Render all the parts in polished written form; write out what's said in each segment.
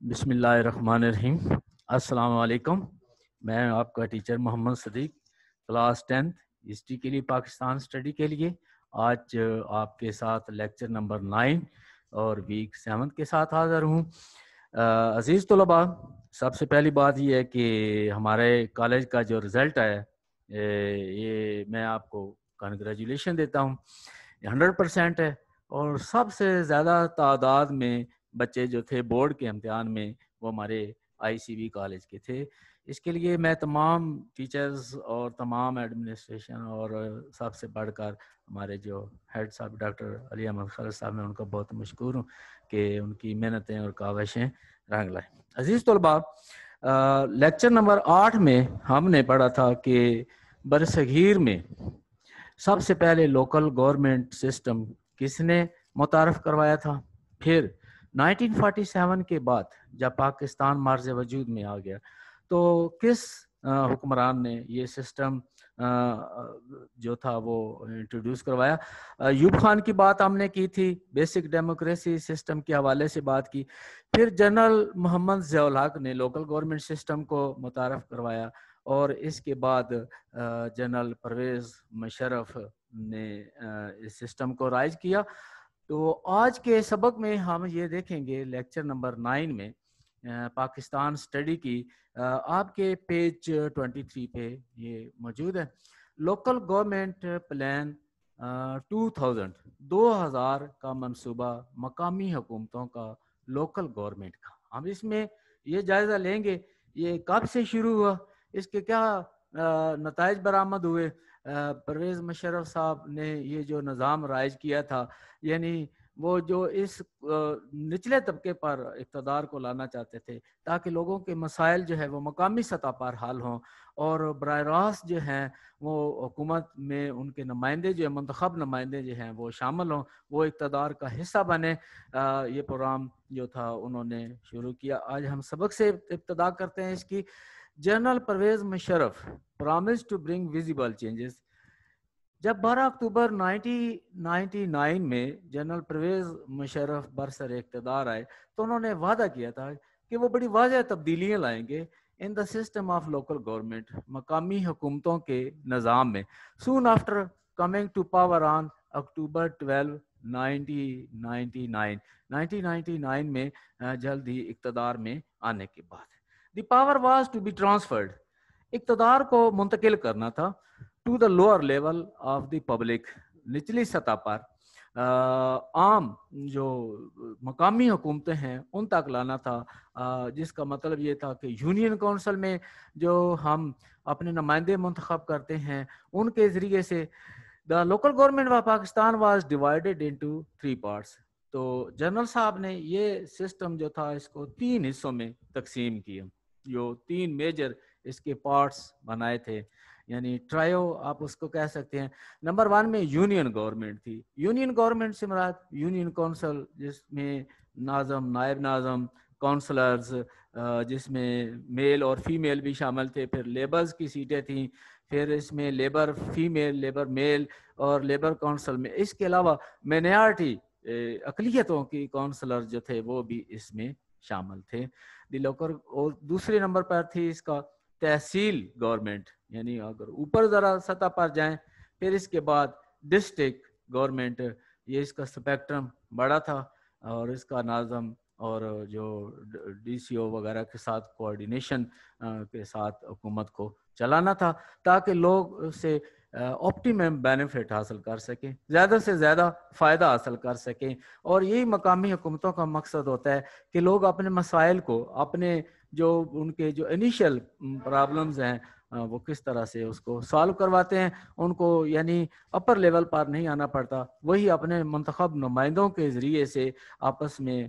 بسم اللہ الرحمن الرحیم. السلام علیکم. میں آپ کا ٹیچر محمد صدیق، کلاس 10 ہسٹری کے لیے پاکستان اسٹڈی کے لیے آج آپ کے ساتھ لیکچر نمبر 9 اور ویک 7 کے ساتھ حاضر ہوں. عزیز طلباء، سب سے پہلی بات یہ ہے کہ ہمارے کالج کا جو رزلٹ ہے یہ میں آپ کو کنگریچولیشن دیتا ہوں. 100% ہے اور سب سے زیادہ تعداد میں بچے جو تھے بورڈ کے امتحان میں وہ ہمارے آئی سی بی کالج کے تھے. اس کے لیے میں تمام ٹیچرز اور تمام ایڈمنسٹریشن اور سب سے بڑھ کر ہمارے جو ہیڈ صاحب ڈاکٹر علی احمد خالد صاحب، میں ان کا بہت مشکور ہوں کہ ان کی محنتیں اور کاوشیں رنگ لائیں. عزیز طلباء، لیکچر نمبر 8 میں ہم نے پڑھا تھا کہ برصغیر میں سب سے پہلے لوکل گورنمنٹ سسٹم کس نے متعارف کروایا تھا. پھر 1947 کے بعد جب پاکستان مرز وجود میں آ گیا تو کس حکمران نے یہ سسٹم جو تھا وہ انٹروڈیوس کروایا. ایوب خان کی بات ہم نے کی تھی، بیسک ڈیموکریسی سسٹم کے حوالے سے بات کی. پھر جنرل محمد ضیاء الحق نے لوکل گورنمنٹ سسٹم کو متعارف کروایا اور اس کے بعد جنرل پرویز مشرف نے اس سسٹم کو رائج کیا. تو آج کے سبق میں ہم یہ دیکھیں گے لیکچر نمبر 9 میں پاکستان اسٹڈی کی آپ کے پیج 23 پہ یہ موجود ہے. لوکل گورنمنٹ پلان 2000 کا منصوبہ مقامی حکومتوں کا لوکل گورنمنٹ کا. ہم اس میں یہ جائزہ لیں گے یہ کب سے شروع ہوا، اس کے کیا نتائج برآمد ہوئے. پرویز مشرف صاحب نے یہ جو نظام رائج کیا تھا، یعنی وہ جو اس نچلے طبقے پر اقتدار کو لانا چاہتے تھے تاکہ لوگوں کے مسائل جو ہے وہ مقامی سطح پر حل ہوں اور براہ راست جو ہیں وہ حکومت میں ان کے نمائندے جو ہیں منتخب نمائندے جو ہیں وہ شامل ہوں، وہ اقتدار کا حصہ بنے. یہ پروگرام جو تھا انہوں نے شروع کیا. آج ہم سبق سے ابتدا کرتے ہیں اس کی. General Pervez Musharraf promise to bring visible changes. جب 12 اکتوبر 1999 میں جنرل پرویز مشرف برسر اقتدار آئے تو انہوں نے وعدہ کیا تھا کہ وہ بڑی واضح تبدیلیاں لائیں گے in the system of local government, مقامی حکومتوں کے نظام میں. Soon after coming to power on October 12 1999 میں جلد ہی اقتدار میں آنے کے بعد the power was to be transferred, اقتدار کو منتقل کرنا تھا to the lower level of the public, نچلی سطح پر عام جو مقامی حکومتیں ہیں ان تک لانا تھا، جس کا مطلب یہ تھا کہ یونین کونسل میں جو ہم اپنے نمائندے منتخب کرتے ہیں ان کے ذریعے سے. The local government of Pakistan was divided into 3 parts. تو جنرل صاحب نے یہ سسٹم جو تھا اس کو 3 حصوں میں تقسیم کیا، جو 3 میجر اس کے پارٹس بنائے تھے، یعنی ٹرائیو آپ اس کو کہہ سکتے ہیں. نمبر 1 میں یونین گورنمنٹ تھی. یونین گورنمنٹ سے مراد یونین کونسل، جس میں ناظم، نائب ناظم، کونسلرز، جس میں میل اور فیمیل بھی شامل تھے. پھر لیبرز کی سیٹیں تھیں، پھر اس میں لیبر فیمیل، لیبر میل اور لیبر کونسل میں اس کے علاوہ مینارٹی اقلیتوں کی کونسلر جو تھے وہ بھی اس میں شامل تھے. The local. اور دوسرے نمبر پر تھی اس کا تحصیل گورنمنٹ، یعنی اگر اوپر ذرا سطح پر جائیں پھر اس کے بعد ڈسٹرکٹ گورنمنٹ. یہ اس کا سپیکٹرم بڑا تھا اور اس کا ناظم اور جو ڈی سی او وغیرہ کے ساتھ کوآرڈینیشن کے ساتھ حکومت کو چلانا تھا تاکہ لوگ اس سے آپٹیمم بینیفٹ حاصل کر سکیں، زیادہ سے زیادہ فائدہ حاصل کر سکیں. اور یہی مقامی حکومتوں کا مقصد ہوتا ہے کہ لوگ اپنے مسائل کو، اپنے جو ان کے جو انیشل پرابلمز ہیں وہ کس طرح سے اس کو سالو کرواتے ہیں. ان کو یعنی اپر لیول پر نہیں آنا پڑتا، وہی اپنے منتخب نمائندوں کے ذریعے سے آپس میں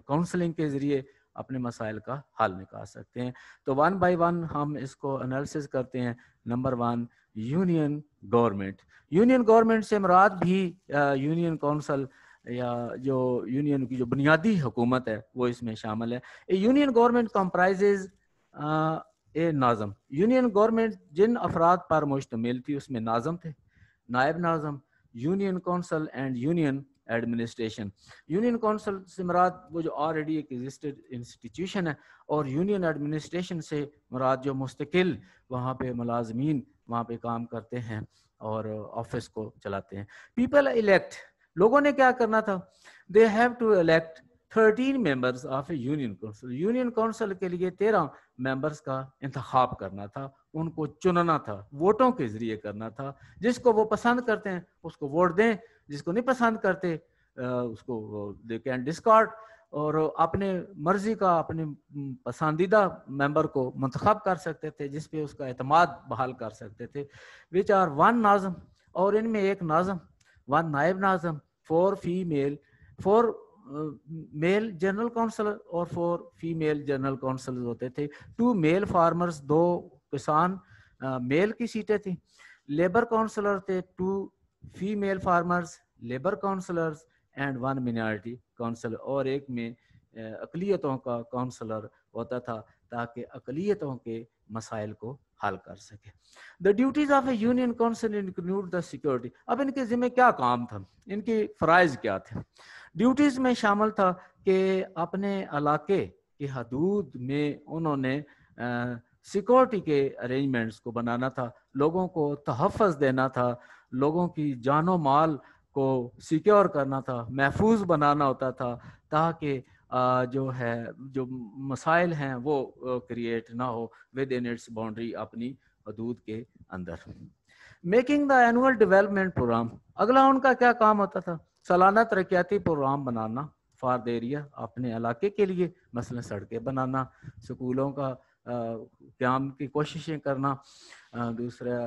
کاؤنسلنگ کے ذریعے اپنے مسائل کا حل نکال سکتے ہیں. تو 1 بائی 1 ہم اس کو انالیسس کرتے ہیں. Number 1 union government. Union government سے مراد بھی یونین کونسل یا جو یونین کی جو بنیادی حکومت ہے وہ اس میں شامل ہے. یونین گورنمنٹ کمپرائزز اے ناظم. یونین گورنمنٹ جن افراد پر مشتمل تھی اس میں ناظم تھے، نائب ناظم، union council and union administration. Union council سے مراد وہ جو آلریڈی ایک ایگزسٹڈ انسٹیٹیوشن ہے, اور یونین ایڈمنسٹریشن سے مراد جو مستقل وہاں پہ ملازمین وہاں پہ کام کرتے ہیں اور آفس کو چلاتے ہیں. پیپل الیکٹ, لوگوں نے کیا کرنا تھا, they have to elect 13 members of a union council. Union council کے لیے 13 ممبرس کا انتخاب کرنا تھا, ان کو چننا تھا, ووٹوں کے ذریعے کرنا تھا. جس کو وہ پسند کرتے ہیں اس کو ووٹ دیں, جس کو نہیں پسند کرتے اس کو دے کین ڈسکارڈ, اور اپنے مرضی کا اپنے پسندیدہ ممبر کو منتخب کر سکتے تھے جس پہ اس کا اعتماد بحال کر سکتے تھے. وچ آر 1 ناظم, اور ان میں ایک ناظم, 1 نائب ناظم, 4 میل جنرل کونسل اور 4 فیمیل جنرل کونسل ہوتے تھے. 2 میل فارمرز, 2 کسان میل کی سیٹیں تھیں. لیبر کونسلر تھے 2 female farmers labour councillors and 1 minority council, اور ایک میں اقلیتوں کا کونسلر ہوتا تھا تاکہ اقلیتوں کے مسائل کو حل کر سکے. The duties of a union council include the security. اب ان کے ذمہ کیا کام تھا, ان کی فرائض کیا تھے؟ ڈیوٹیز میں شامل تھا کہ اپنے علاقے کی حدود میں انہوں نے سیکورٹی کے ارینجمنٹس کو بنانا تھا, لوگوں کو تحفظ دینا تھا, لوگوں کی جان و مال کو سیکیور کرنا تھا, محفوظ بنانا ہوتا تھا تاکہ جو مسائل ہیں وہ کریٹ نہ ہو ود ان اٹس باؤنڈری, اپنی حدود کے اندر. Making the annual development programme, اگلا ان کا کیا کام ہوتا تھا؟ سالانہ ترقیاتی پروگرام بنانا فار دا ایریا, اپنے علاقے کے لیے, مثلا سڑکیں بنانا, سکولوں کا قیام کی کوششیں کرنا, دوسرا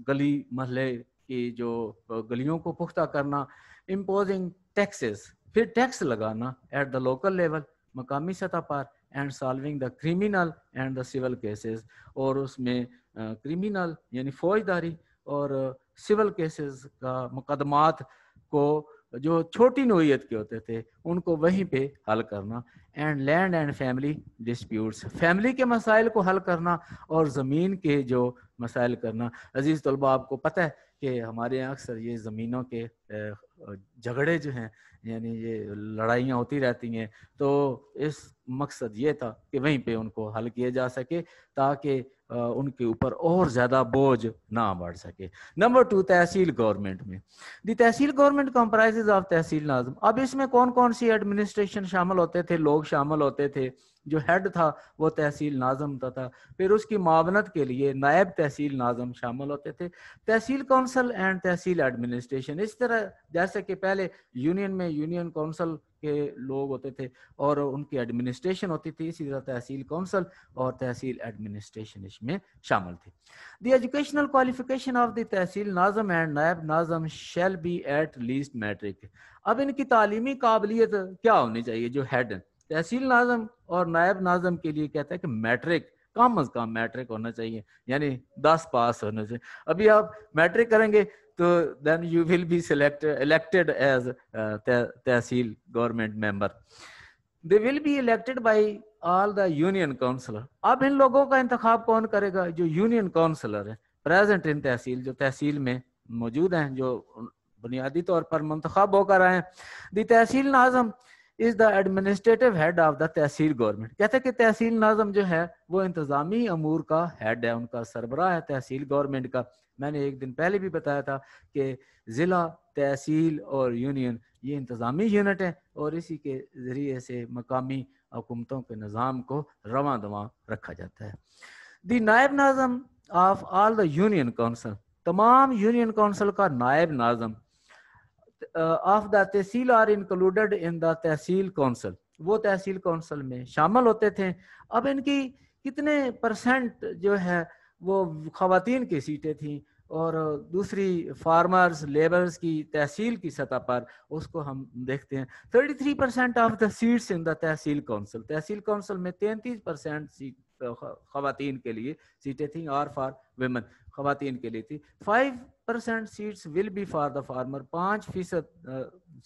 گلی محلے کی جو گلیوں کو پختہ کرنا, امپوزنگ ٹیکسز, پھر ٹیکس لگانا ایٹ دا لوکل لیول, مقامی سطح پر, and solving the criminal and the civil cases, اور اس میں کریمنل یعنی فوجداری اور سول کیسز کا مقدمات کو جو چھوٹی نوعیت کے ہوتے تھے ان کو وہیں پہ حل کرنا. And land and family disputes, family کے مسائل کو حل کرنا اور زمین کے جو مسائل کرنا. عزیز طلباء, آپ کو پتہ ہے کہ ہمارے یہاں اکثر یہ زمینوں کے جھگڑے جو ہیں, یعنی یہ لڑائیاں ہوتی رہتی ہیں, تو اس مقصد یہ تھا کہ وہیں پہ ان کو حل کیا جا سکے تاکہ ان کے اوپر اور زیادہ بوجھ نہ بڑھ سکے. نمبر 2, تحصیل گورنمنٹ میں. دی تحصیل گورنمنٹ کمپرائزز آف تحصیل ناظم. اب اس میں کون کون سی ایڈمنسٹریشن شامل ہوتے تھے, لوگ شامل ہوتے تھے؟ جو ہیڈ تھا وہ تحصیل ناظم تھا, پھر اس کی معاونت کے لیے نائب تحصیل ناظم شامل ہوتے تھے. تحصیل کونسل اینڈ تحصیل ایڈمنسٹریشن, اس طرح جیسے کہ پہلے یونین میں یونین کونسل کے لوگ ہوتے تھے اور ان کی ایڈمنسٹریشن ہوتی تھی, اسی طرح تحصیل کونسل اور تحصیل ایڈمنسٹریشن اس میں شامل تھی. The educational qualification of the tehsil nazim and naib nazim shall be at least matric. اب ان کی تعلیمی قابلیت کیا ہونی چاہیے؟ جو ہیڈ تحصیل ناظم اور نائب ناظم کے لیے کہتا ہے کہ میٹرک, کم از کم میٹرک ہونا چاہیے, یعنی 10 پاس ہونا چاہیے. ابھی آپ میٹرک کریں گے تو then you will be elected as tehsil government member. They will be elected by all the union councillor. اب ان لوگوں کا انتخاب کون کرے گا؟ جو یونین کونسلر ہیں پریزنٹ ان تحصیل, جو تحصیل میں موجود ہیں, جو بنیادی طور پر منتخب ہو کر آئے ہیں. The tehsil Nazim is the administrative head of the tehsil government. کہتے ہیں کہ تحصیل ناظم جو ہے وہ انتظامی امور کا ہیڈ ہے, ان کا سربراہ ہے تحصیل گورنمنٹ کا. میں نے ایک دن پہلے بھی بتایا تھا کہ ضلع, تحصیل اور یونین یہ انتظامی یونٹ ہیں, اور اسی کے ذریعے سے مقامی حکومتوں کے نظام کو رواں دواں رکھا جاتا ہے. The naib Nazim of all the union council, تمام یونین کونسل کا نائب ناظم of the tehsil are included in the tehsil council, وہ تحصیل کونسل میں شامل ہوتے تھے. اب ان کی کتنے پرسنٹ جو ہے وہ خواتین کی سیٹیں تھیں, اور دوسری فارمرز لیبرز کی تحصیل کی سطح پر اس کو ہم دیکھتے ہیں. 33% of the sets in the tehsil council, tehsil council میں 33% سیٹ خواتین کے لیے سیٹیں تھیں, اور فار ویمن خواتین کے لیے تھی. 5% seats will be for the farmer, 5%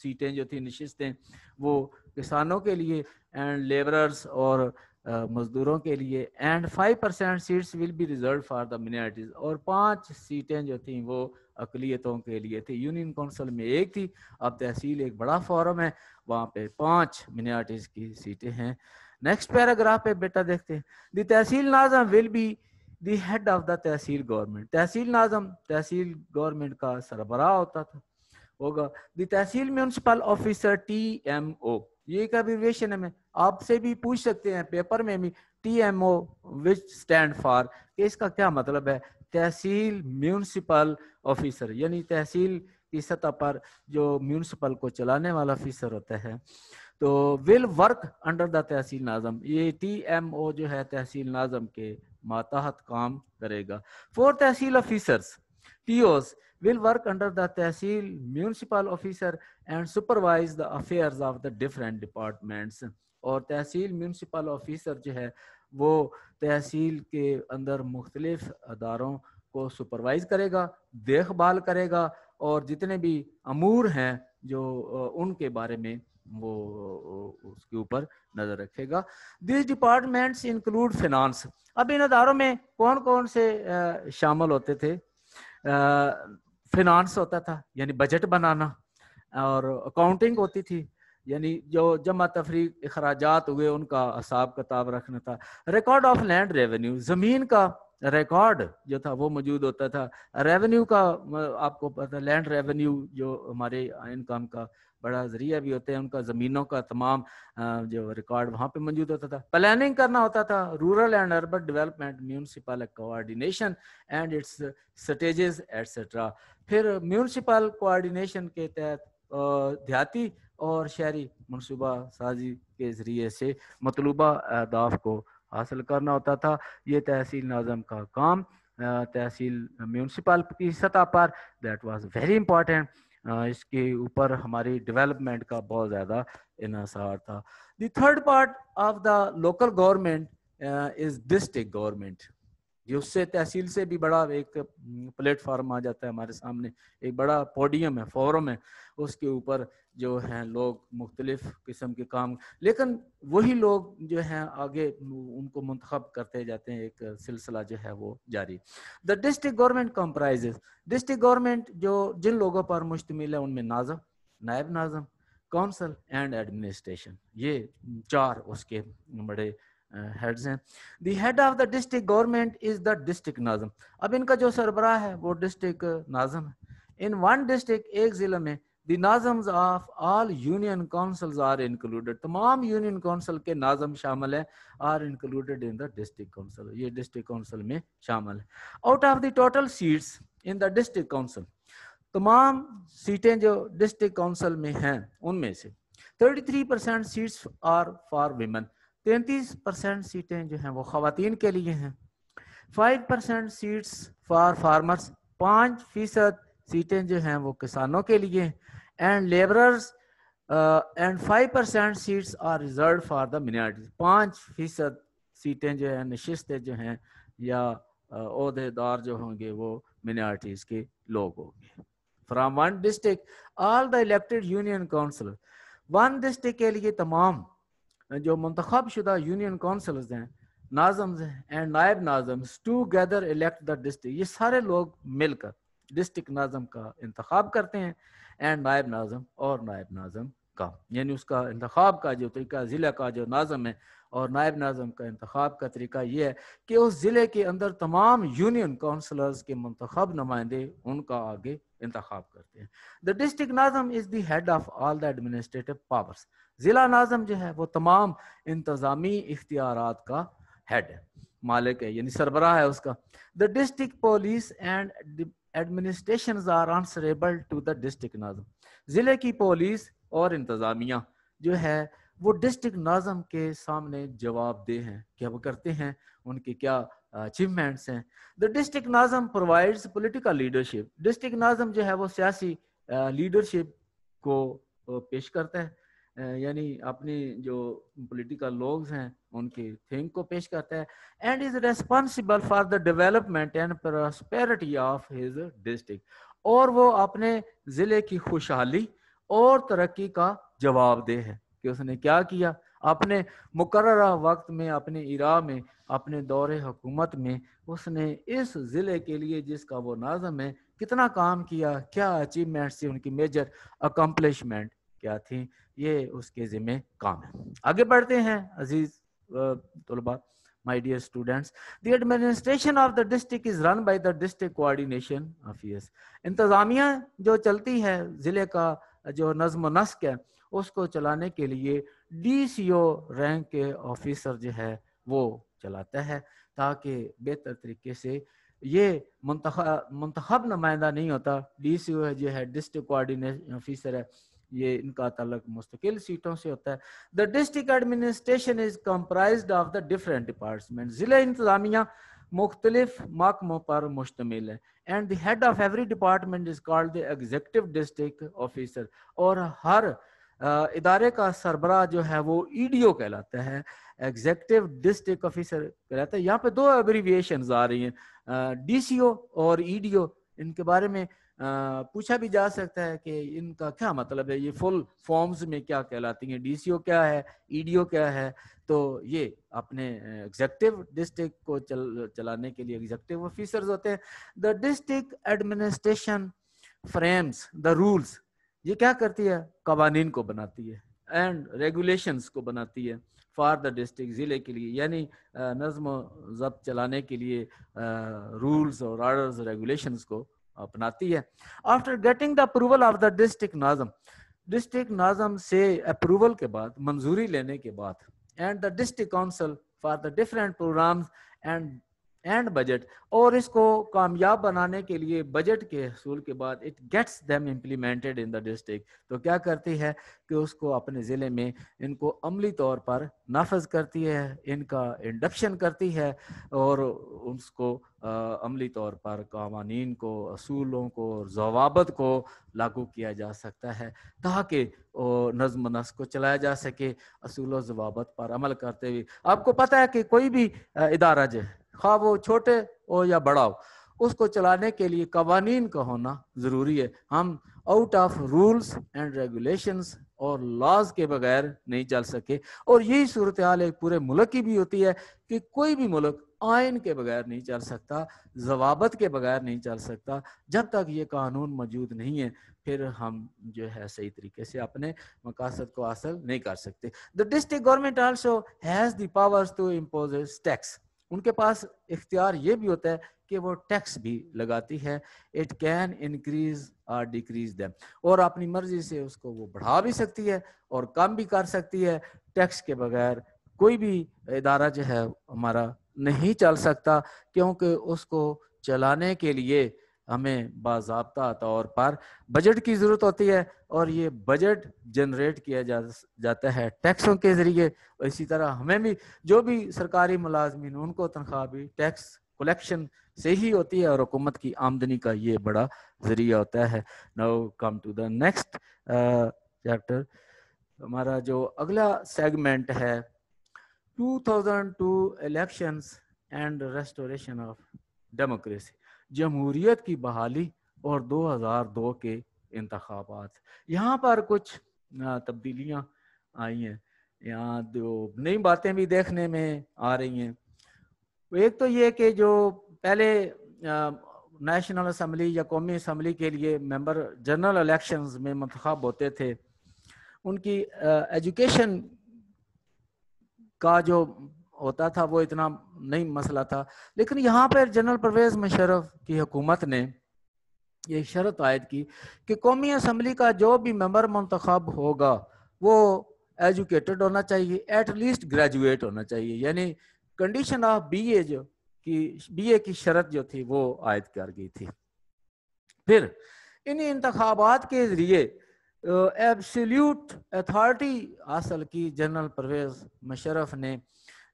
سیٹیں جو تھیں نشستیں وہ کسانوں کے لیے, اینڈ لیبررز اور مزدوروں کے لیے and 5% seats will be reserve for the minorities, اور 5 سیٹیں جو تھیں وہ اقلیتوں کے لیے تھی. یونین کونسل میں ایک تھی، اب تحصیل ایک بڑا فورم ہے، وہاں پہ 5 منارٹیز کی سیٹیں ہیں. نیکسٹ پیراگراف پہ بیٹا دیکھتے ہیں. The tehsil nazim will be the head of the tehsil government. تحصیل ناظم تحصیل گورنمنٹ کا سربراہ ہوتا تھا ہوگا. The tehsil municipal officer TMO، یہ ایک ابریویشن ہے، میں آپ سے بھی پوچھ سکتے ہیں پیپر میں بھی TMO which stand for، کہ اس کا کیا مطلب ہے. تحصیل میونسپل آفیسر یعنی تحصیل کی سطح پر جو میونسپل کو چلانے والا آفیسر ہوتا ہے. تو ول ورک انڈر دا تحصیل ناظم، یہ TMO جو ہے تحصیل ناظم کے ماتحت کام کرے گا. 4 tehsil officers TOs will work under the tehsil municipal officer and supervise the affairs of the different departments. اور تحصیل میونسپل آفیسر جو ہے وہ تحصیل کے اندر مختلف اداروں کو سپروائز کرے گا، دیکھ بھال کرے گا، اور جتنے بھی امور ہیں جو ان کے بارے میں وہ اس کے اوپر نظر رکھے گا. These departments include finance. اب ان اداروں میں کون کون سے شامل ہوتے تھے؟ فنانس ہوتا تھا یعنی بجٹ بنانا، اور اکاؤنٹنگ ہوتی تھی یعنی جو جمع تفریق اخراجات ہوئے ان کا حساب کتاب رکھنا تھا. ریکارڈ آف لینڈ ریونیو، زمین کا ریکارڈ جو تھا وہ موجود ہوتا تھا. ریونیو کا آپ کو پتہ، لینڈ ریونیو جو ہمارے انکم کا بڑا ذریعہ بھی ہوتے ہیں، ان کا زمینوں کا تمام جو ریکارڈ وہاں پہ موجود ہوتا تھا. پلاننگ کرنا ہوتا تھا، rural and urban development, municipal coordination and its stages etcetera. پھر میونسپل کوآرڈینیشن کے تحت دیہاتی اور شہری منصوبہ سازی کے ذریعے سے مطلوبہ اہداف کو حاصل کرنا ہوتا تھا. یہ تحصیل ناظم کا کام تحصیل میونسپل کی سطح پر دیٹ واز ویری امپورٹینٹ. اس کے اوپر ہماری ڈیولپمنٹ کا بہت زیادہ انحصار تھا. The third part of the local government is district government. یہ اس سے تحصیل سے بھی بڑا ایک پلیٹ فارم آ جاتا ہے ہمارے سامنے، ایک بڑا پوڈیم ہے، فورم ہے، اس کے اوپر جو ہیں لوگ مختلف قسم کے کام، لیکن وہی لوگ جو ہیں آگے ان کو منتخب کرتے جاتے ہیں، ایک سلسلہ جو ہے وہ جاری. دا ڈسٹرکٹ گورنمنٹ کمپرائزز، ڈسٹرکٹ گورنمنٹ جو جن لوگوں پر مشتمل ہے ان میں ناظم، نائب ناظم، کونسل اینڈ ایڈمنسٹریشن، یہ 4 اس کے بڑے ہیڈز ہیں. The head of the district government is the district nazim. اب ان کا جو سربراہ ہے وہ ڈسٹرکٹ ناظم ہے. ان ون ڈسٹرکٹ، ایک ضلع میں، the nazims of all union councils are included, تمام یونین کونسل کے ناظم شامل ہیں، are included in the district council, یہ ڈسٹرکٹ کونسل میں شامل ہے. Out of the total seats in the district council, تمام سیٹیں جو ڈسٹرکٹ کونسل میں ہیں ان میں سے 33% سیٹس آر فار ویمن، 33% سیٹیں جو ہیں وہ خواتین کے لیے ہیں. 5% سیٹس فار فارمرز، 5% سیٹیں جو ہیں وہ کسانوں کے لیے، and labourers, and 5% seats are reserved for the minorities. 5% سیٹیں جو ہیں، نشستیں جو ہیں یا عہدے دار جو ہوں گے وہ منارٹیز کے لوگ ہوں گے. From one district all the elected union council, one district کے لیے تمام جو منتخب شدہ یونین کونسلز ہیں، ناظمز ہیں and naib nazims together elect the district, یہ سارے لوگ مل کر ڈسٹرکٹ ناظم کا انتخاب کرتے ہیں، اینڈ نائب ناظم اور نائب ناظم کا، یعنی اس کا انتخاب کا جو طریقہ، ضلع کا جو ناظم ہے اور نائب ناظم کا انتخاب کا طریقہ یہ ہے کہ اس ضلع کے اندر تمام یونین کونسلرز کے منتخب نمائندے ان کا آگے انتخاب کرتے ہیں. The district Nazim is the head of all the administrative powers. ضلع ناظم جو ہے وہ تمام انتظامی اختیارات کا ہیڈ ہے، مالک ہے، یعنی سربراہ ہے اس کا. The district police and administrations are answerable to the district ناظم. ضلع کی پولیس اور انتظامیہ جو ہے وہ ڈسٹرکٹ ناظم کے سامنے جواب دہ ہیں کہ وہ کرتے ہیں، ان کی کیا اچیومنٹس ہیں. The district nazim provides political leadership. District ناظم جو ہے وہ سیاسی لیڈرشپ کو پیش کرتا ہے، یعنی اپنی جو پولیٹیکل لوگز ہیں ان کی تھنک کو پیش کرتا ہے. And is responsible for the development and prosperity of his district, اور وہ اپنے ضلع کی خوشحالی اور ترقی کا جواب دہ ہے کہ اس نے کیا کیا، اپنے مقررہ وقت میں، اپنے ایرا میں، اپنے دور حکومت میں اس نے اس ضلع کے لیے جس کا وہ ناظم ہے کتنا کام کیا، کیا اچیومنٹس تھی، ان کی میجر اکمپلشمنٹ کیا تھی، یہ اس کے ذمہ کام ہے۔ آگے بڑھتے ہیں عزیز طلباء، my dear students. The administration of the district is run by the district coordination office. انتظامیہ جو چلتی ہے ضلع کا جو نظم و نسق ہے اس کو چلانے کے لیے ڈی سی او رینک کے آفیسر جو ہے وہ چلاتا ہے، تاکہ بہتر طریقے سے یہ منتخب نمائندہ نہیں ہوتا۔ ڈی سی او جو ہے ڈسٹرکٹ کوآرڈینیشن آفیسر ہے، یہ ان کا تعلق مستقل سیٹوں سے ہوتا ہے۔ The district administration is comprised of the different departments. ضلع انتظامیہ مختلف محکموں پر مشتمل ہے، and the head of every department is called the executive district officer. اور ہر ادارے کا سربراہ جو ہے وہ ای ڈی او کہلاتا ہے، ایگزیکٹو ڈسٹرکٹ آفیسر کہلاتا ہے۔ یہاں پہ دو ایبریویشنز آ رہی ہیں، ڈی سی او اور ای ڈی او، ان کے بارے میں پوچھا بھی جا سکتا ہے کہ ان کا کیا مطلب ہے، یہ فل فارمز میں کیا کہلاتی ہیں، ڈی سی او کیا ہے، ای ڈی او کیا ہے۔ تو یہ اپنے ایگزیکٹو ڈسٹرکٹ کو چلانے کے لیے ایگزیکٹو آفیسرز ہوتے ہیں۔ The district administration frames the rules, یہ کیا کرتی ہے، قوانین کو بناتی ہے، اینڈ ریگولیشنز کو بناتی ہے فار دا ڈسٹرکٹ، ضلع کے لیے، یعنی نظم و ضبط چلانے کے لیے رولز اور آرڈرز ریگولیشنز کو اپناتی ہے۔ After getting the approval of the district nazim, district ناظم سے اپروول کے بعد، منظوری لینے کے بعد، and the district council for the different programmes and budget, اور اس کو کامیاب بنانے کے لیے بجٹ کے حصول کے بعد، it gets them implemented in the district, تو کیا کرتی ہے کہ اس کو اپنے ضلع میں ان کو عملی طور پر نافذ کرتی ہے، ان کا انڈکشن کرتی ہے، اور اس کو عملی طور پر قوانین کو، اصولوں کو، ضوابط کو لاگو کیا جا سکتا ہے، تاکہ نظم و نسق کو چلایا جا سکے اصول و ضوابط پر عمل کرتے ہوئے۔ آپ کو پتہ ہے کہ کوئی بھی ادارہ جو ہے، خواہ وہ چھوٹے ہو یا بڑا ہو، اس کو چلانے کے لیے قوانین کا ہونا ضروری ہے۔ ہم out of rules and regulations اور لاز کے بغیر نہیں چل سکے، اور یہی صورتحال ایک پورے ملک کی بھی ہوتی ہے کہ کوئی بھی ملک آئین کے بغیر نہیں چل سکتا، ضوابط کے بغیر نہیں چل سکتا۔ جب تک یہ قانون موجود نہیں ہے پھر ہم جو ہے صحیح طریقے سے اپنے مقاصد کو حاصل نہیں کر سکتے۔ The district government also has the powers to impose tax. ان کے پاس اختیار یہ بھی ہوتا ہے کہ وہ ٹیکس بھی لگاتی ہے۔ اٹ کین انکریز اور ڈیکریز دیم، اور اپنی مرضی سے اس کو وہ بڑھا بھی سکتی ہے اور کم بھی کر سکتی ہے۔ ٹیکس کے بغیر کوئی بھی ادارہ جو ہے ہمارا نہیں چل سکتا، کیونکہ اس کو چلانے کے لیے ہمیں باضابطہ طور پر بجٹ کی ضرورت ہوتی ہے، اور یہ بجٹ جنریٹ کیا جاتا ہے ٹیکسوں کے ذریعے۔ اسی طرح ہمیں بھی جو بھی سرکاری ملازمین ان کو تنخواہ بھی ٹیکس کلیکشن سے ہی ہوتی ہے، اور حکومت کی آمدنی کا یہ بڑا ذریعہ ہوتا ہے۔ Now come to the next chapter. ہمارا جو اگلا سیگمنٹ ہے 2002 elections and restoration of democracy, جمہوریت کی بحالی اور 2002 کے انتخابات۔ یہاں پر کچھ تبدیلیاں آئی ہیں، یہاں دو نئی باتیں بھی دیکھنے میں آ رہی ہیں۔ ایک تو یہ کہ جو پہلے نیشنل اسمبلی یا قومی اسمبلی کے لیے ممبر جنرل الیکشنز میں منتخب ہوتے تھے، ان کی ایجوکیشن کا جو ہوتا تھا وہ اتنا نہیں مسئلہ تھا، لیکن یہاں پر جنرل پرویز مشرف کی حکومت نے یہ شرط عائد کی کہ قومی اسمبلی کا جو بھی ممبر منتخب ہوگا وہ ایجوکیٹڈ ہونا چاہیے، ایٹ لیسٹ گریجویٹ ہونا چاہیے، یعنی کنڈیشن آف بی اے کی شرط جو تھی وہ عائد کر گئی تھی۔ پھر ان انتخابات کے ذریعے ایبسلیوٹ اتھارٹی حاصل کی جنرل پرویز مشرف نے،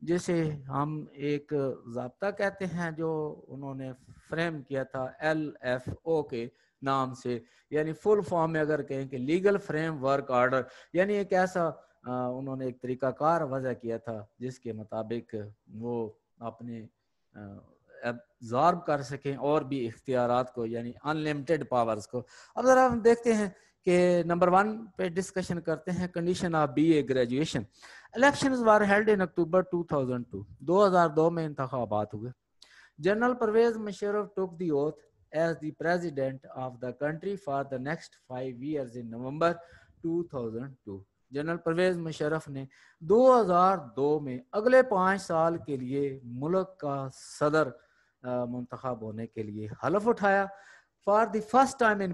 جسے ہم ایک ضابطہ کہتے ہیں جو انہوں نے فریم کیا تھا LFO کے نام سے، یعنی فل فارم میں اگر کہیں کہ لیگل فریم ورک آرڈر، یعنی ایک ایسا انہوں نے ایک طریقہ کار وضع کیا تھا جس کے مطابق وہ اپنے absorb کر سکیں اور بھی اختیارات کو، یعنی انلمیٹڈ پاورز کو۔ اب ذرا ہم دیکھتے ہیں کہ نمبر 1 پہ ڈسکشن کرتے ہیں condition of BA graduation. Elections were held in October 2002. 2002 میں انتخابات ہوئے. General Pervez Musharraf took the oath as the president of the country for the next 5 years in November 2002. General Pervez Musharraf نے 2002 میں اگلے 5 سال کے لیے ملک کا صدر منتخب ہونے کے لیے حلف اٹھایا. فار دی فرسٹ ٹائم ان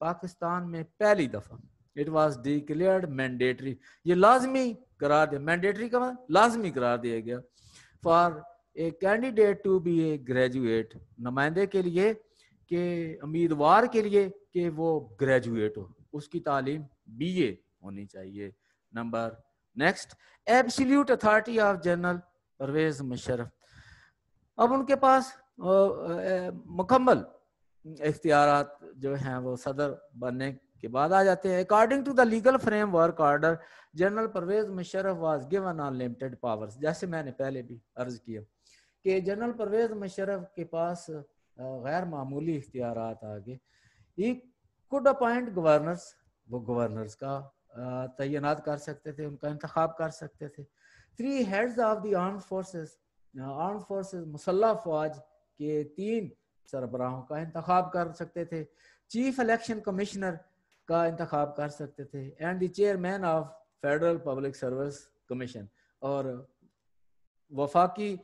پاکستان میں پہلی دفعہ اٹ واز ڈیکلیئرڈ مینڈیٹری, یہ لازمی قرار دیا, مینڈیٹری کا لازمی قرار دیا گیا for a candidate to be a graduate, نمائندے کے لیے کہ امیدوار کے لیے کہ وہ گریجویٹ ہو, اس کی تعلیم BA ہونی چاہیے. Number next absolute authority of general Pervez Musharraf. اب ان کے پاس مکمل اختیارات جو ہیں وہ صدر بننے کے بعد آ جاتے ہیں. According to the legal framework order general Pervez Musharraf was given unlimited powers. جیسے میں نے پہلے بھی عرض کیا کہ جنرل پرویز مشرف کے پاس غیر معمولی اختیارات آگے. ہی کوڈ اپوائنٹ گورنرز, وہ گورنرز کا تعینات کر سکتے تھے, ان کا انتخاب کر سکتے تھے. 3 heads of the armed forces, مسلح فوج کے 3 سربراہوں کا انتخاب کر سکتے تھے. چیف الیکشن کمشنر کا انتخاب کر سکتے تھے. And the chairman of federal public service commission, اور وفاقی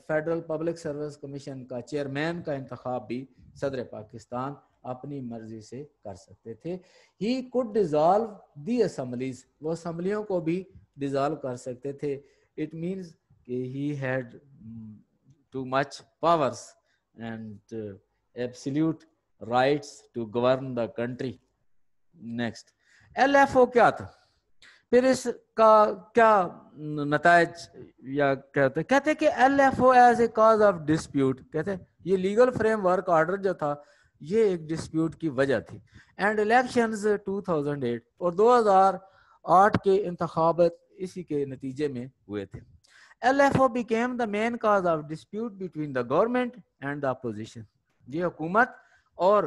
فیڈرل پبلک سروس کمیشن کا چیئرمین کا انتخاب بھی صدر پاکستان اپنی مرضی سے کر سکتے تھے. He could dissolve the assemblies, وہ اسمبلیوں کو بھی ڈیزالو کر سکتے تھے. اٹ مینز کہ he had too much powers and absolute rights to govern the country. Next LFO کیا تھا, پھر اس کا کیا نتائج یا کہتے ہیں کہ LFO as a cause of dispute, کہتے ہیں یہ لیگل فریم ورک آرڈر جو تھا یہ ایک ڈسپیوٹ کی وجہ تھی. اینڈ الیکشنز 2008 اور 2008 کے انتخابات اسی کے نتیجے میں ہوئے تھے. LFO became the main cause of dispute between the government and the opposition. یہ حکومت اور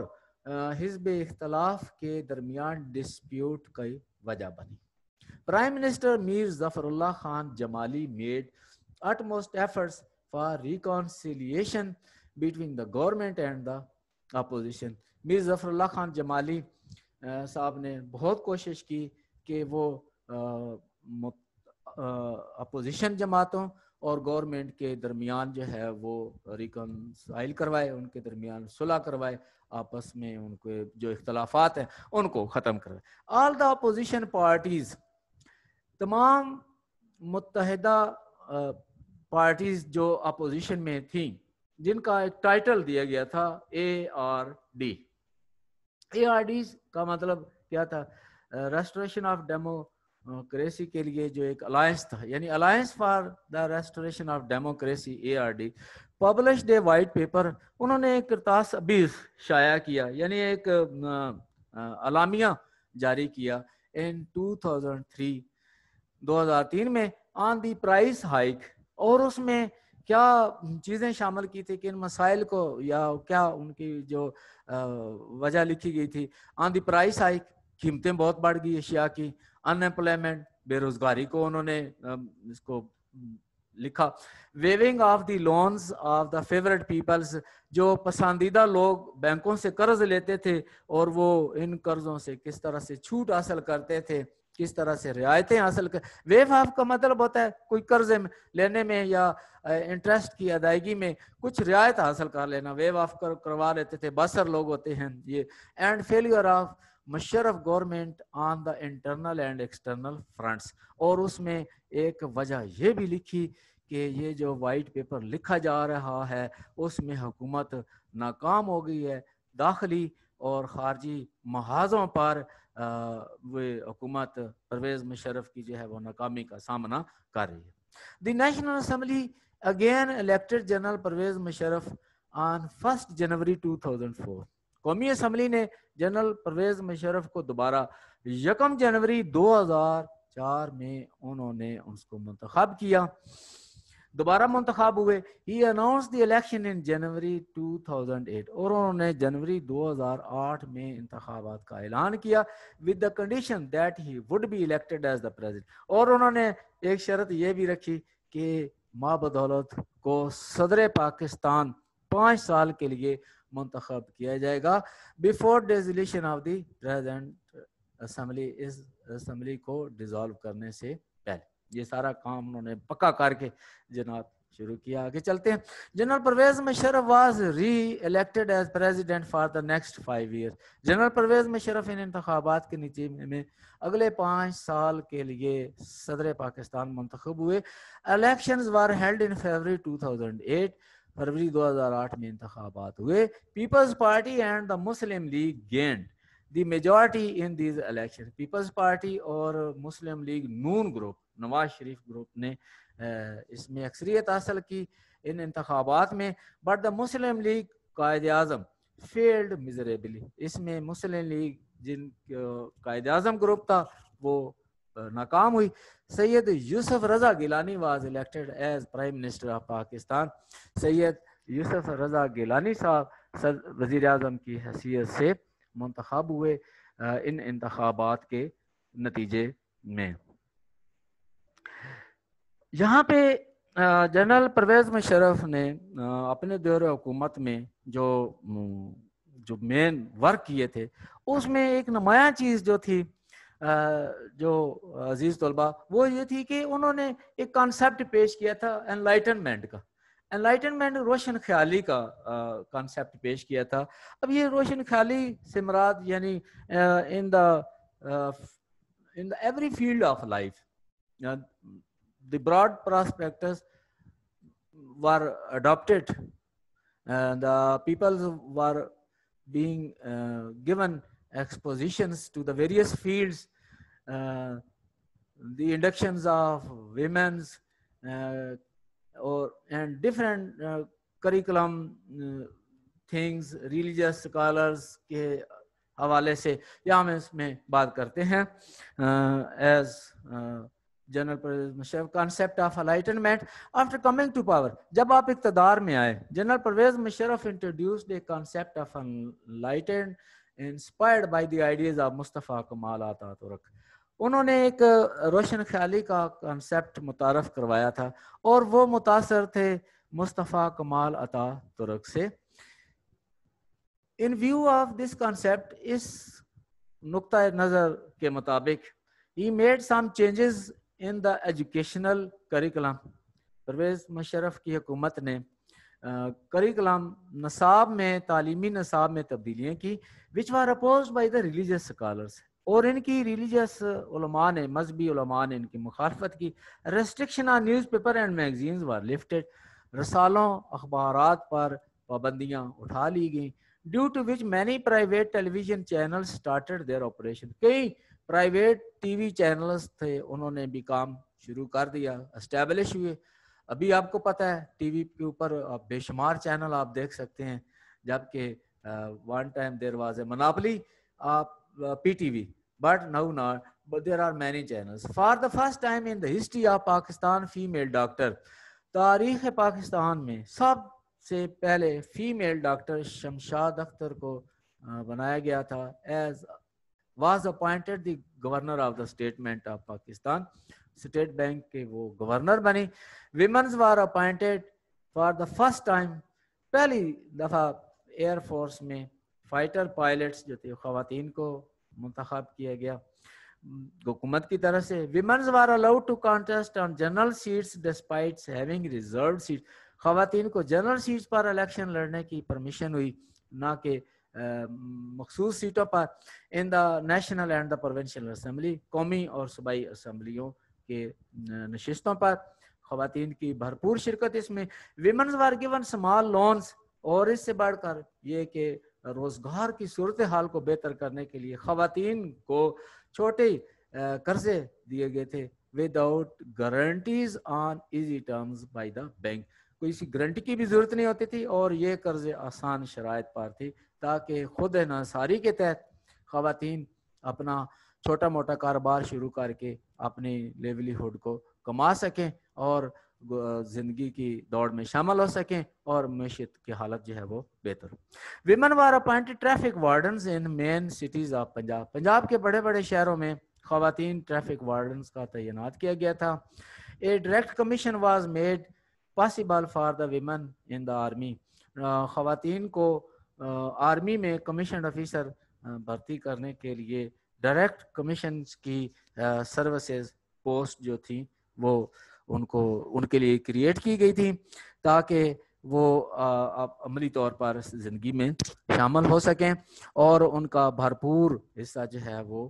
حزب اختلاف کے درمیان ڈسپیوٹ کی وجہ بنی. Prime minister Mir Zafar Allah Khan Jamali made utmost efforts for reconciliation between the government and the opposition. میر ظفر اللہ خان جمالی صاحب نے بہت کوشش کی کہ وہ اپوزیشن جماعتوں اور گورنمنٹ کے درمیان جو ہے وہ ریکنسائل کروائے, ان کے درمیان صلح کروائے, آپس میں ان کے جو اختلافات ہیں ان کو ختم کروائے. آل دا اپوزیشن پارٹیز, تمام متحدہ پارٹیز جو اپوزیشن میں تھیں, جن کا ایک ٹائٹل دیا گیا تھا ARD. ARD کا مطلب کیا تھا, ریسٹوریشن آف ڈیموکریسی کے لیے جو ایک الائنس تھا, یعنی alliance for the restoration of democracy ARD. Published a white paper, انہوں نے ایک کرتاس ابیز شائع کیا, یعنی ایک اعلامیہ جاری کیا ان 2003 میں آن دی پرائس ہائیک. اور اس میں کیا چیزیں شامل کی تھی کہ ان مسائل کو یا کیا ان کی جو وجہ لکھی گئی تھی. آن دی پرائس ہائیک, قیمتیں بہت بڑھ گئی اشیاء کی. ان ایمپلائمنٹ, بے روزگاری کو انہوں نے اس کو لکھا. Waiving of the loans of the favourite peoples, جو پسندیدہ لوگ بینکوں سے قرض لیتے تھے اور وہ ان قرضوں سے کس طرح سے چھوٹ حاصل کرتے تھے, کس طرح سے رعایتیں حاصل کر. ویو آف کا مطلب ہوتا ہے کوئی قرض لینے میں یا انٹرسٹ کی ادائیگی میں کچھ رعایت حاصل کر لینا, ویو آف کروا لیتے تھے, بسر لوگ ہوتے ہیں یہ. And failure of Musharraf government on the internal and external fronts, اور اس میں ایک وجہ یہ بھی لکھی کہ یہ جو وائٹ پیپر لکھا جا رہا ہے اس میں حکومت ناکام ہو گئی ہے, داخلی اور خارجی محاذوں پر وہ حکومت پرویز مشرف کی جو ہے وہ ناکامی کا سامنا کر رہی ہے. The national assembly again elected General Pervez Musharraf on 1 January 2004. قومی اسمبلی نے جنرل پرویز مشرف کو دوبارہ 1 جنوری 2004 میں انہوں نے اس کو منتخب کیا. دوبارہ منتخب ہوئے. He announced the election in January 2008 اور انہوں نے جنوری 2008 میں انتخابات کا اعلان کیا with the condition that he would be elected as the president. اور انہوں نے ایک شرط یہ بھی رکھی کہ ماں بدولت کو صدر پاکستان 5 سال کے لیے منتخب کیا جائے گا before dissolution of the present assembly, اس اسمبلی کو ڈیزالو کرنے سے پہلے. یہ سارا کام انہوں نے پکا کر کے جناب شروع کیا. آگے چلتے ہیں. General Pervez Musharraf was re-elected as president for the next 5 year. General Pervez Musharraf ان انتخابات کے نتیجے میں اگلے 5 سال کے لیے صدر پاکستان منتخب ہوئے. Elections were held in February 2008. فروری 2008 میں انتخابات ہوئے. Peoples Party and the Muslim League gained the majority in these election. Peoples Party اور مسلم لیگ نون گروپ, نواز شریف گروپ نے اس میں اکثریت حاصل کی ان انتخابات میں. But the Muslim league Quaid Azam field میزریبلی. اس میں مسلم لیگ جن قائد اعظم گروپ تھا وہ ناکام ہوئی. Syed Yousaf Raza Gilani was elected as prime minister of Pakistan. Syed Yousaf Raza Gilani صاحب وزیر اعظم کی حیثیت سے منتخب ہوئے ان انتخابات کے نتیجے میں. یہاں پہ جنرل پرویز مشرف نے اپنے دور حکومت میں جو مین ورک کیے تھے اس میں ایک نمایاں چیز جو تھی جو عزیز طلبہ وہ یہ تھی کہ انہوں نے ایک کانسیپٹ پیش کیا تھا انلائٹنمنٹ کا. انلائٹنمنٹ روشن خیالی کا کانسیپٹ پیش کیا تھا. اب یہ روشن خیالی سے مراد یعنی in the every field of life the broad prospectus were adopted and the people were being given expositions to the various fields, the inductions of women's and different curriculum things, religious scholars کے حوالے سے یہاں ہم اس میں بات کرتے ہیں. as General Pervez Musharraf concept of enlightenment after coming to power. جب آپ اقتدار میں آئے General Pervez Musharraf introduced a concept of enlightened inspired by the ideas of Mustafa Kemal Ataturk. انہوں نے ایک روشن خیالی کا کانسیپٹ متعارف کروایا تھا اور وہ متاثر تھے مصطفیٰ کمال عطا ترک سے. In view of this concept, اس نقطۂ نظر کے مطابق he made some changes in the educational curriculum. Pervez Musharraf کی حکومت نے کریکلم نصاب میں تعلیمی نصاب میں تبدیلیاں کی which were opposed by the religious scholars. اور ان کی ریلیجیس علماء نے, مذہبی علماء نے ان کی مخالفت کی. restriction on newspaper and magazines were lifted. رسالوں اخبارات پر پابندیاں اٹھا لی گئیں. due to which many private television channels started their operation. کئی پرائیویٹ ٹی وی چینلز تھے انہوں نے بھی کام شروع کر دیا, اسٹیبلش ہوئے. ابھی آپ کو پتہ ہے ٹی وی کے اوپر بے شمار چینل آپ دیکھ سکتے ہیں, جبکہ one time there was a monopoly of PTV but now not, but there are many channels. For the first time in the history of Pakistan, female doctor. تاریخ پاکستان میں سب سے پہلے فیمیل ڈاکٹر شمشاد اختر کو بنایا گیا تھا as was appointed the governor of the statement of Pakistan. State bank کے وہ گورنر بنی. Women's were appointed for the first time. پہلی دفعہ ایئر فورس میں فائٹر پائلٹس جو تھے خواتین کو منتخب کیا گیا حکومت کی طرف سے. Women's were allowed to contest on general seats despite having reserved seats. خواتین کو جنرل سیٹس پر الیکشن لڑنے کی پرمیشن ہوئی, نہ کہ مخصوص سیٹوں پر. In the national and the provincial assembly, قومی اور صوبائی اسمبلیوں کے نشستوں پر خواتین کی بھرپور شرکت اس میں. Women's were given small loans, اور اس سے بڑھ کر یہ کہ روزگار کی صورتحال کو بہتر کرنے کے لیے خواتین کو چھوٹے قرضے دیے گئے تھے without guarantees on easy terms by the bank. کوئی سی گارنٹی کی بھی ضرورت نہیں ہوتی تھی اور یہ قرضے آسان شرائط پر تھی تاکہ خود انحصاری کے تحت خواتین اپنا چھوٹا موٹا کاروبار شروع کر کے اپنی لیولی ہوڈ کو کما سکیں اور زندگی کی دوڑ میں شامل ہو سکیں اور معیشت کی حالت جو ہے وہ بہتر. Women were appointed traffic wardens in main cities of Punjab. Punjab کے بڑے بڑے شہروں میں خواتین ٹریفک وارڈنز کا تعینات کیا گیا تھا. A direct commission was made possible for the women in the army. خواتین کو آرمی میں کمیشنڈ آفیسر بھرتی کرنے کے لیے ڈائریکٹ کمیشن کی سروسز پوسٹ جو تھیں وہ ان کے لیے کریٹ کی گئی تھی تاکہ وہ عملی طور پر زندگی میں شامل ہو سکیں اور ان کا بھرپور حصہ جو ہے وہ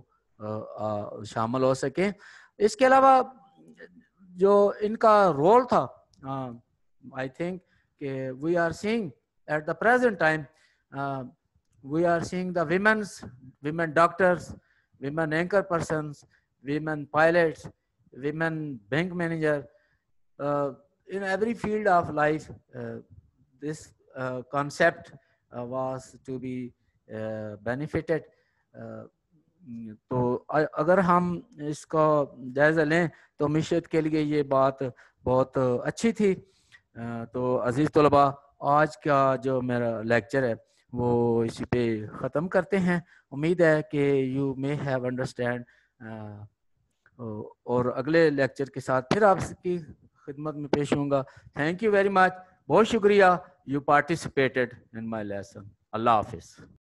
شامل ہو سکیں. اس کے علاوہ جو ان کا رول تھا, آئی تھنک کہ we are seeing at the present time we are seeing the women doctors, women anchor persons, women pilots, women bank manager, in every field of life. This concept was to be benefited. تو اگر ہم اس کا جائزہ لیں تو معیشت کے لیے یہ بات بہت اچھی تھی. تو عزیز طلباء, آج کا جو میرا لیکچر ہے وہ اسی پہ ختم کرتے ہیں. امید ہے کہ یو مے ہیو انڈرسٹینڈ, اور اگلے لیکچر کے ساتھ پھر آپ کی خدمت میں پیش ہوں گا. Thank you very much. بہت شکریہ. You participated in my lesson. اللہ حافظ.